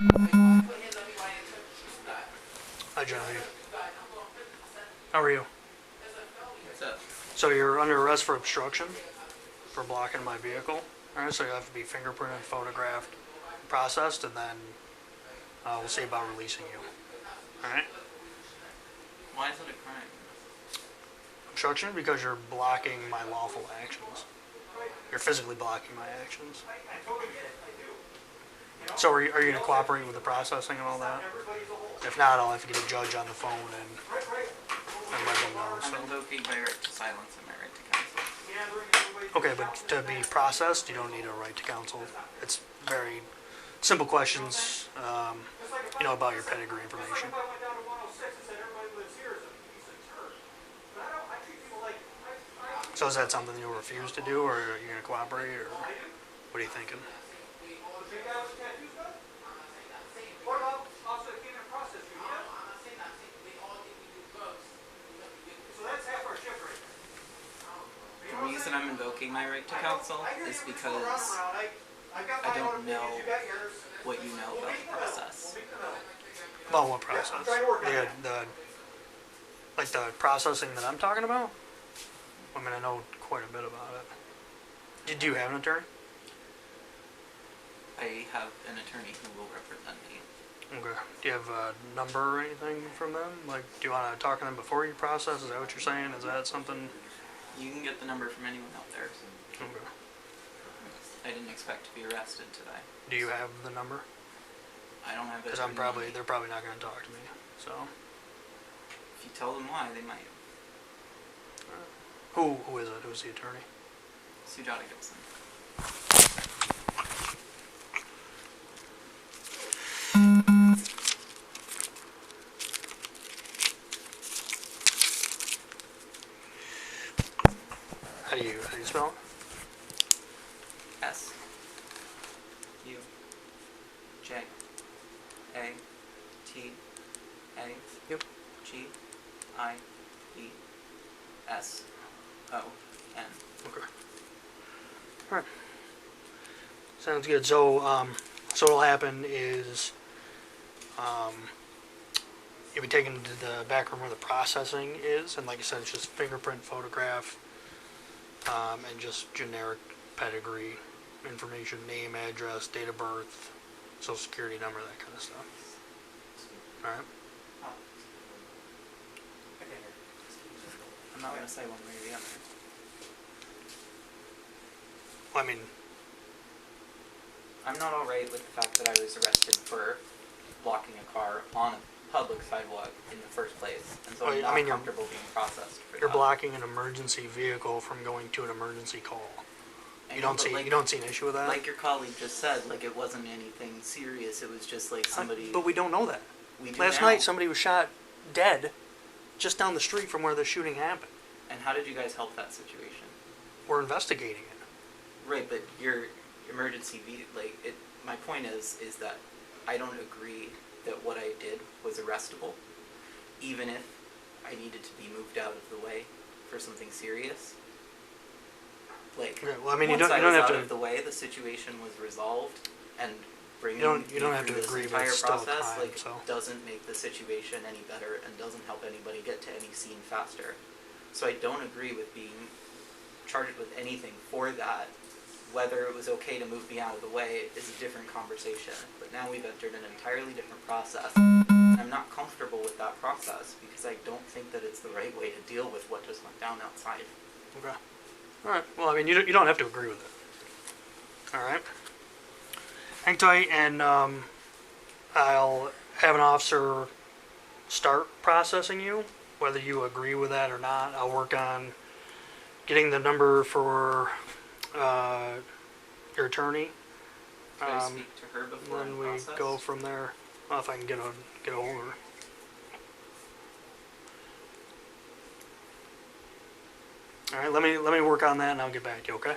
Hi, Genevieve. How are you? What's up? So you're under arrest for obstruction for blocking my vehicle. All right, so you have to be fingerprinted, photographed, processed, and then we'll see about releasing you. All right? Why is it a crime? Obstruction because you're blocking my lawful actions. You're physically blocking my actions. So are you going to cooperate with the processing and all that? If not, I'll have to get a judge on the phone and let them know. I'm So. invoking my right to silence and my right to counsel. Okay, but to be processed, you don't need a right to counsel. It's very simple questions, about your pedigree information. So is that something you'll refuse to do, or are you going to cooperate, or what are you thinking? The reason I'm invoking my right to counsel is because I don't know what you know about the process. About what process? The processing that I'm talking about? I mean, I know quite a bit about it. Do you have an attorney? I have an attorney who will represent me. Okay. Do you have a number or anything from them? Like, do you want to talk to them before you process? Is that what you're saying? Is that something? You can get the number from anyone out there. Okay. I didn't expect to be arrested today. Do you have the number? I don't have it. Because they're probably not going to talk to me. So. If you tell them why, they might. Who is it? Who's the attorney? Sujata Gibson. How do you spell it? S U J A T A Yep. G I E S O N. Okay. All right. Sounds good. So, so what'll happen is, you'll be taken to the back room where the processing is, and like I said, it's just fingerprint, photograph, and just generic pedigree information, name, address, date of birth, social security number, that kind of stuff. All right. I'm not going to say one way or the other. Well, I mean, I'm not alright with the fact that I was arrested for blocking a car on a public sidewalk in the first place, and so I'm not comfortable being processed for you're that. blocking an emergency vehicle from going to an emergency call. You don't see an issue with that? Like your colleague just said, like it wasn't anything serious. It was just like somebody. But we don't know that. We do Last now. night, somebody was shot dead just down the street from where the shooting happened. And how did you guys help that situation? We're investigating it. Right, but your emergency my point is that I don't agree that what I did was arrestable, even if I needed to be moved out of the way for something serious. Like, okay, well, I mean, once you don't I was have out to. of the way, the situation was resolved, and bringing You don't have to this agree, but entire it's still process time, so. doesn't make the situation any better and doesn't help anybody get to any scene faster. So I don't agree with being charged with anything for that. Whether it was okay to move me out of the way is a different conversation. But now we've entered an entirely different process. And I'm not comfortable with that process because I don't think that it's the right way to deal with what just went down outside. Okay. All right. Well, I mean, you don't have to agree with it. All right. Hang tight, and I'll have an officer start processing you, whether you agree with that or not. I'll work on getting the number for your attorney. Should I speak to her before Then we process? go from there. Well, if I can get a hold of her. All right. Let me work on that, and I'll get back to you. Okay.